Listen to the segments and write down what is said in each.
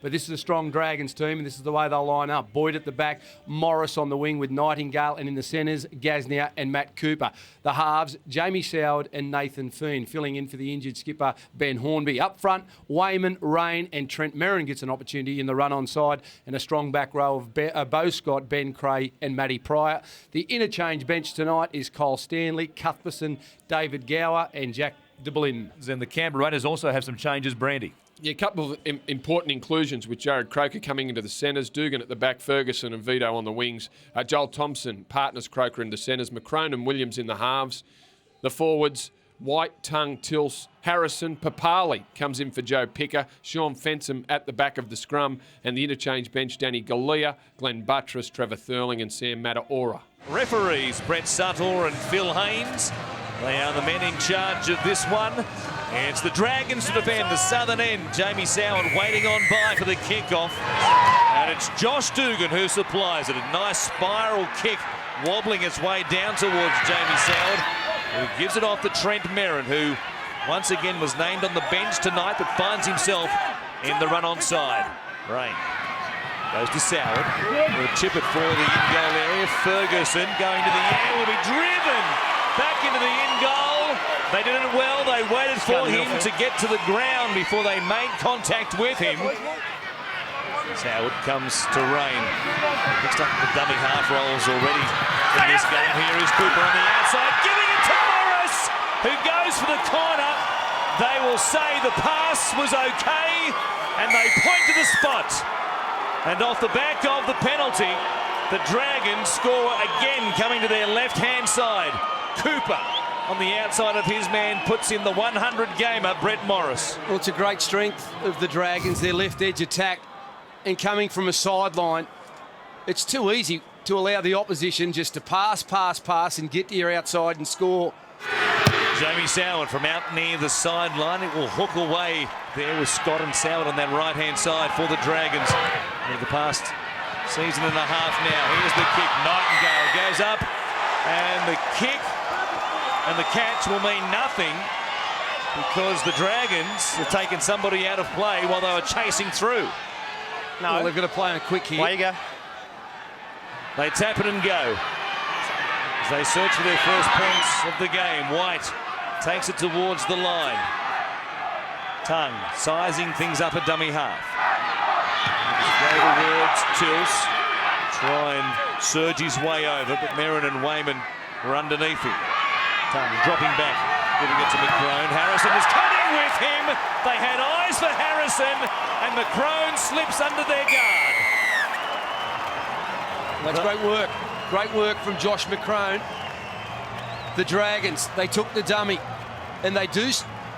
But this is a strong Dragons team, and this is the way they'll line up. Boyd at the back, Morris on the wing with Nightingale, and in the centres, Gasnier and Matt Cooper. The halves, Jamie Soward and Nathan Fiend, filling in for the injured skipper Ben Hornby. Up front, Wayman, Rain and Trent Merrin gets an opportunity in the run-on side, and a strong back row of Beau Scott, Ben Creagh and Matty Pryor. The interchange bench tonight is Kyle Stanley, Cuthbertson, David Gower and Jack de Blin. And the Canberra Raiders also have some changes, Brandy. Yeah, a couple of important inclusions with Jared Croker coming into the centres, Dugan at the back, Ferguson and Vito on the wings. Joel Thompson partners Croker in the centres, McCrone and Williams in the halves. The forwards, White, Tongue, Tilse, Harrison, Papali comes in for Joe Picker, Sean Fensom at the back of the scrum, and the interchange bench, Danny Galea, Glenn Buttress, Trevor Thurling and Sam Mataora. Referees, Brett Suttor and Phil Haynes. They are the men in charge of this one. And it's the Dragons to defend the southern end. Jamie Soward waiting on by for the kickoff. And it's Josh Dugan who supplies it. A nice spiral kick wobbling its way down towards Jamie Soward, who gives it off to Trent Merrin, who once again was named on the bench tonight but finds himself in the run-on side. Rain goes to Soward. Will chip it for the in-goal area. Ferguson going to the air, will be driven back into the in-goal. They did it well. They waited for him to get to the ground before they made contact with him. Howard comes to Rain. Mixed up the dummy half rolls already in this game. Here is Cooper on the outside, giving it to Morris, who goes for the corner. They will say the pass was okay, and they point to the spot. And off the back of the penalty, the Dragons score again, coming to their left-hand side. Cooper on the outside of his man puts in the 100-gamer, Brett Morris. Well, it's a great strength of the Dragons, their left edge attack, and coming from a sideline, it's too easy to allow the opposition just to pass, and get to your outside and score. Jamie Soward from out near the sideline. It will hook away there with Scott and Soward on that right-hand side for the Dragons. In the past season and a half now. Here's the kick. Nightingale goes up, and the kick and the catch will mean nothing because the Dragons have taken somebody out of play while they were chasing through. No, well, they've got to play on a quick hit. Away you go. They tap it and go. As they search for their first points of the game, White takes it towards the line. Tongue sizing things up at dummy half. Go towards Tilse. Try and surge his way over, but Merrin and Wayman were underneath him. Tongue dropping back, giving it to McCrone. Harrison is cutting with him. They had eyes for Harrison, and McCrone slips under their guard. That's great work. Great work from Josh McCrone. The Dragons, they took the dummy, and they do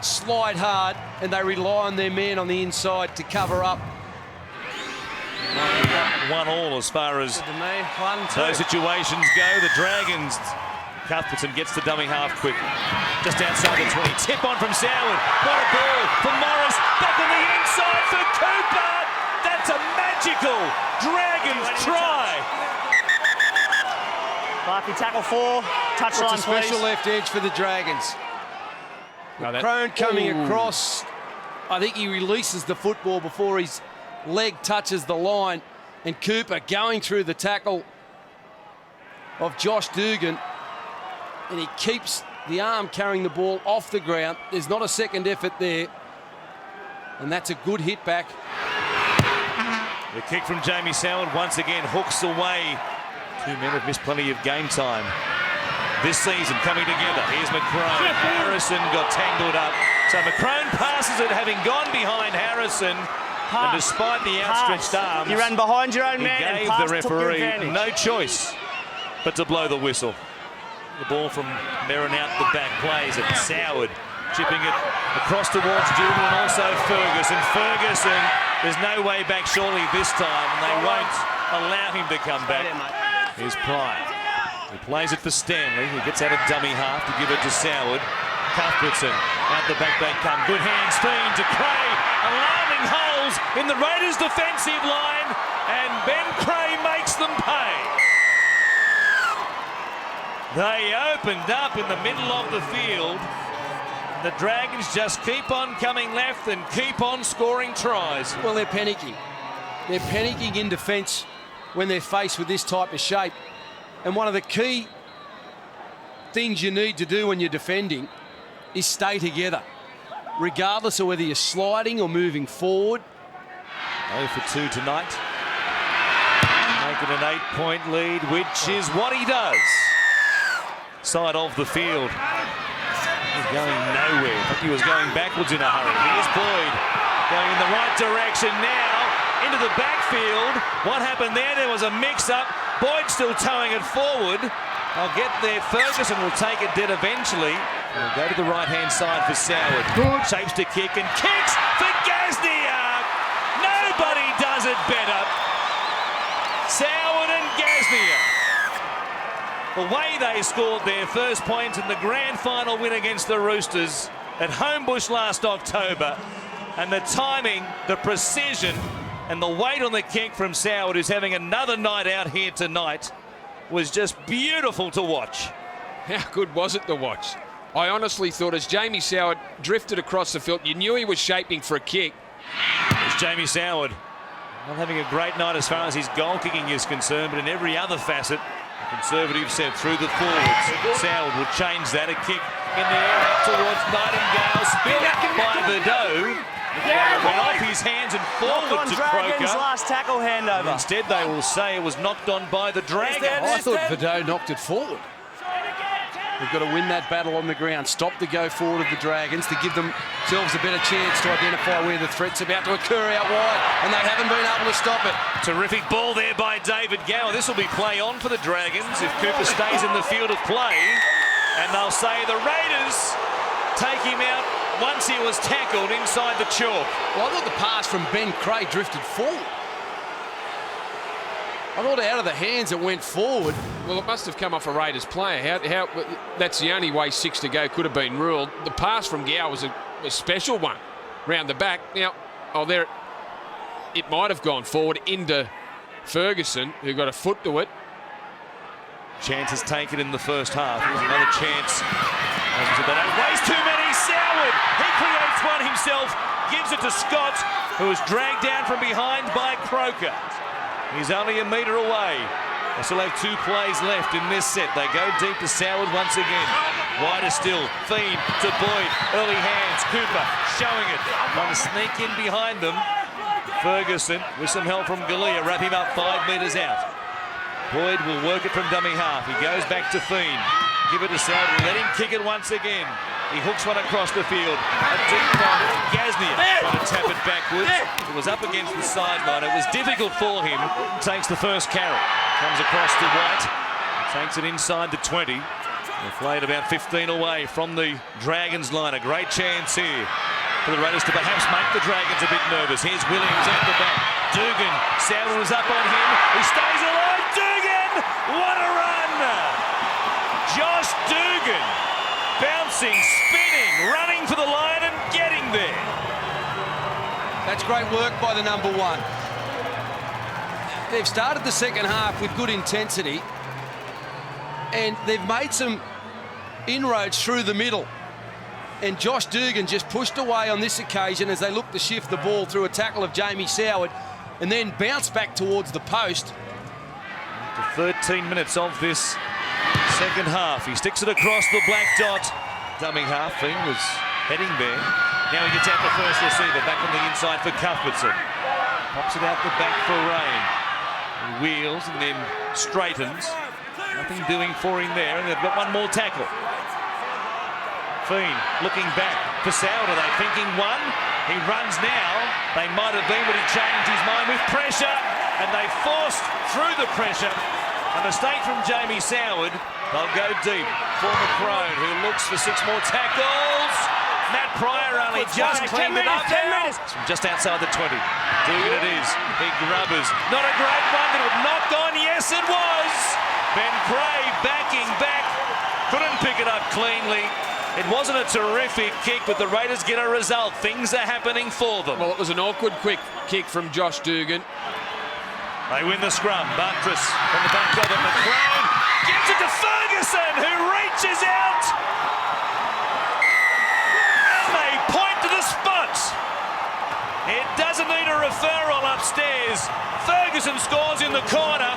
slide hard, and they rely on their man on the inside to cover up. 1-1 as far as those situations go. The Dragons, Cuthbertson gets the dummy half quick. Just outside the 20. Tip on from Soward. What a ball for Morris. Back on the inside for Cooper. That's a magical Dragons try. Clarkie, tackle 4. Touchline, It's a special please. left edge for the Dragons. McCrone coming across. I think he releases the football before his leg touches the line. And Cooper going through the tackle of Josh Dugan. And he keeps the arm carrying the ball off the ground. There's not a second effort there. And that's a good hit back. The kick from Jamie Soward once again hooks away. Two men have missed plenty of game time this season coming together. Here's McCrone. Harrison got tangled up. So McCrone passes it, having gone behind Harrison. And despite the outstretched arms, you ran behind your own man he gave and the took your referee advantage. no choice but to blow the whistle. The ball from Merrin out the back, plays it. Soward chipping it across towards Dugan and also Ferguson. Ferguson, there's no way back surely this time, and they won't allow him to come back. Here's Pryor. He plays it for Stanley. He gets out of dummy half to give it to Soward. Cuthbertson out the back they come. Good hands, Fiend to Creagh. Alarming holes in the Raiders' defensive line, and Ben Creagh makes them pay. They opened up in the middle of the field. The Dragons just keep on coming left and keep on scoring tries. Well, they're panicking. They're panicking in defence when they're faced with this type of shape. And one of the key things you need to do when you're defending is stay together, regardless of whether you're sliding or moving forward. 0 for 2 tonight. Making an 8-point lead, which is what he does. Side of the field. He's going nowhere. I think he was going backwards in a hurry. Here's Boyd going in the right direction now. Into the backfield. What happened there? There was a mix-up. Boyd still towing it forward. I'll get there. Ferguson will take it dead eventually. He'll go to the right-hand side for Soward. Shapes to kick and kicks for Gasnier. Nobody does it better. Soward and Gasnier. The way they scored their first point in the grand final win against the Roosters at Homebush last October. And the timing, the precision, and the weight on the kick from Soward, who's having another night out here tonight, was just beautiful to watch. How good was it to watch? I honestly thought as Jamie Soward drifted across the field, you knew he was shaping for a kick. It's Jamie Soward. Not having a great night as far as his goal kicking is concerned, but in every other facet, the Conservative set through the forwards. Soward will change that. A kick in the air up towards Nightingale. Spilled by Verdot. Went off his hands and forward to Dragons Croker. last tackle handover. Instead, they will say it was knocked on by the Dragons. I thought Verdot knocked it forward. They've got to win that battle on the ground, stop the go forward of the Dragons to give themselves a better chance to identify where the threat's about to occur out wide, and they haven't been able to stop it. Terrific ball there by David Gower. This will be play on for the Dragons if Cooper stays in the field of play. And they'll say the Raiders take him out once he was tackled inside the chalk. Well, I thought the pass from Ben Creagh drifted forward. I thought out of the hands it went forward. Well, it must have come off a Raiders player. How that's the only way 6 to go could have been ruled. The pass from Gower was a special one round the back. Now, there it might have gone forward into Ferguson, who got a foot to it. Chances taken in the first half. Here's another chance. They don't waste too many. Soward, he creates one himself, gives it to Scott, who was dragged down from behind by Croker. He's only a metre away. They still have 2 plays left in this set. They go deep to Soward once again. Wider still. Fiend to Boyd. Early hands. Cooper showing it. Trying to sneak in behind them. Ferguson with some help from Galea. Wrap him up 5 metres out. Boyd will work it from dummy half. He goes back to Fiend. Give it to Soward. Let him kick it once again. He hooks one across the field. A deep one. Gasnier trying to tap it backwards. It was up against the sideline. It was difficult for him. Takes the first carry. Comes across to White. Takes it inside the 20. They're played about 15 away from the Dragons line. A great chance here for the Raiders to perhaps make the Dragons a bit nervous. Here's Williams at the back. Dugan. Soward was up on him. He stays alive. Dugan! What a run! Josh Dugan. Bouncing, spinning, running for the line and getting there. That's great work by the number 1. They've started the second half with good intensity, and they've made some inroads through the middle. And Josh Dugan just pushed away on this occasion as they look to shift the ball through a tackle of Jamie Soward and then bounce back towards the post. After 13 minutes of this second half, he sticks it across the black dot. Dummy half thing was heading there. Now he gets out the first receiver, back on the inside for Cuthbertson. Pops it out the back for Rain. He wheels and then straightens. Nothing doing for him there, and they've got one more tackle. Fiend looking back for Soward. Are they thinking one? He runs now. They might have been, but he changed his mind with pressure, and they forced through the pressure. A mistake from Jamie Soward. They'll go deep for McCrone, who looks for 6 more tackles. Matt Pryor only just cleaned it up now. From just outside the 20. Dugan it is. Big rubbers. Not a great one, but it knocked on. Yes, it was. Ben Creagh backing back. Couldn't pick it up cleanly. It wasn't a terrific kick, but the Raiders get a result. Things are happening for them. Well, it was an awkward quick kick from Josh Dugan. They win the scrum. Buttress from the back of it. McCrone gives it to Ferguson, who reaches out. And they point to the spot. It doesn't need a referral upstairs. Raiders. Ferguson scores in the corner.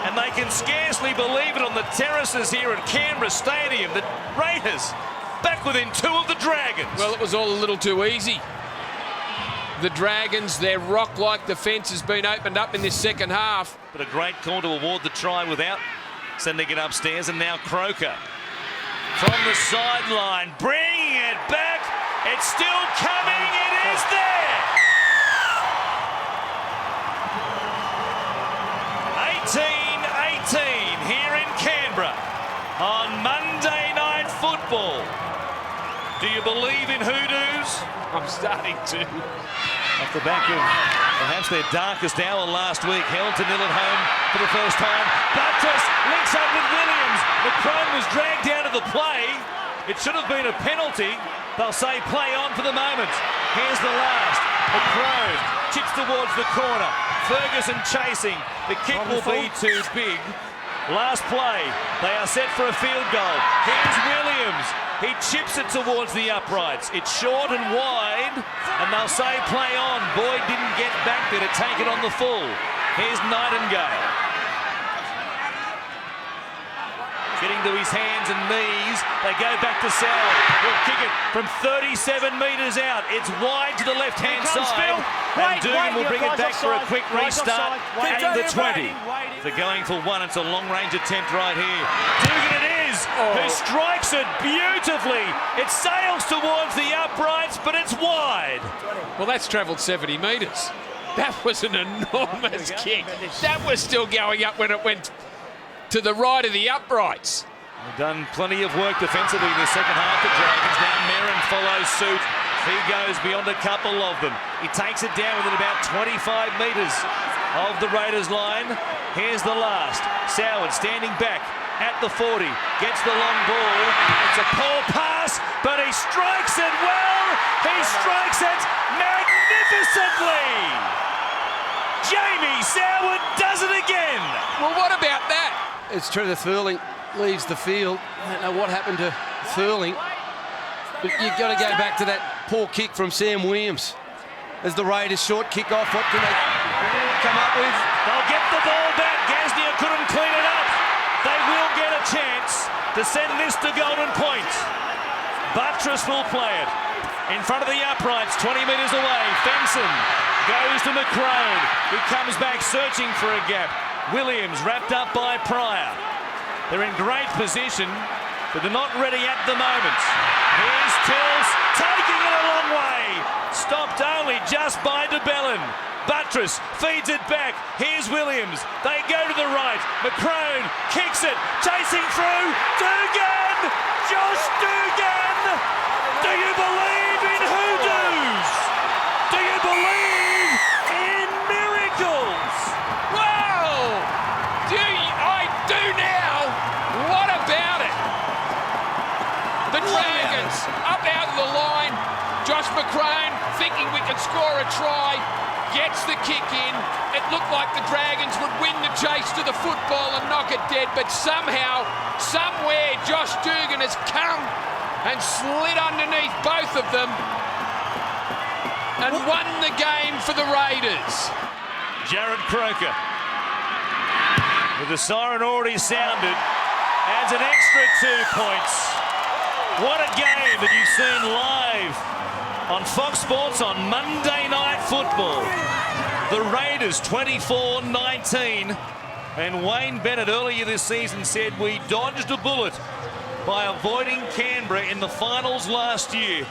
And they can scarcely believe it on the terraces here at Canberra Stadium. The Raiders back within 2 of the Dragons. Well, it was all a little too easy. The Dragons, their rock-like defence has been opened up in this second half. But a great call to award the try without sending it upstairs. And now Croker from the sideline, bringing it back. It's still coming. It is there. 18-18 here in Canberra on Monday Night Football. Do you believe in hoodoos? I'm starting to. Off the back of perhaps their darkest hour last week, held to nil at home for the first time. Buttress links up with Williams. McCrone was dragged out of the play. It should have been a penalty. They'll say play on for the moment. Here's the last. McCrone chips towards the corner. Ferguson chasing. The kick will be too big. Last play. They are set for a field goal. Here's Williams. He chips it towards the uprights. It's short and wide, and they'll say play on. Boyd didn't get back there to take it on the full. Here's Nightingale. Getting to his hands and knees. They go back to Soward. He'll kick it from 37 metres out. It's wide to the left-hand side. And Dugan will bring it back for a quick restart at the 20. They're going for one. It's a long-range attempt right here. Dugan it is, who strikes it beautifully. It sails towards the uprights, but it's wide. Well, that's travelled 70 metres. That was an enormous kick. That was still going up when it went to the right of the uprights. They've done plenty of work defensively in the second half. The Dragons. Now Merrin follows suit. He goes beyond a couple of them. He takes it down within about 25 metres of the Raiders line. Here's the last. Soward standing back at the 40. Gets the long ball. It's a poor pass, but he strikes it well. He strikes it magnificently. Jamie Soward does it again. Well, what about that? It's true that Thurling leaves the field. I don't know what happened to Thurling, but you've got to go back to that poor kick from Sam Williams. As the Raiders short kick off, what can they come up with? They'll get the ball back. Gasnier couldn't clean it up. They will get a chance to send this to Golden Point. Buttress will play it in front of the uprights, 20 metres away. Fenson goes to McCrone, who comes back searching for a gap. Williams wrapped up by Pryor. They're in great position, but they're not ready at the moment. Here's Tills, taking it a long way. Stopped only just by de Belin. Buttress feeds it back. Here's Williams. They go to the right. McCrone kicks it, chasing through. Dugan! Josh Dugan! Do you believe in hoodoos? Do you believe in miracles? Wow! I do now. What about it? The Dragons up out of the line. Josh McCrone thinking we can score a try. Gets the kick in. It looked like the Dragons would win the chase to the football and knock it dead, but somehow, somewhere, Josh Dugan has come and slid underneath both of them and won the game for the Raiders. Jarrod Croker, with the siren already sounded, adds an extra 2 points. What a game that you've seen live on Fox Sports on Monday Night Football. The Raiders 24-19. And Wayne Bennett earlier this season said we dodged a bullet by avoiding Canberra in the finals last year.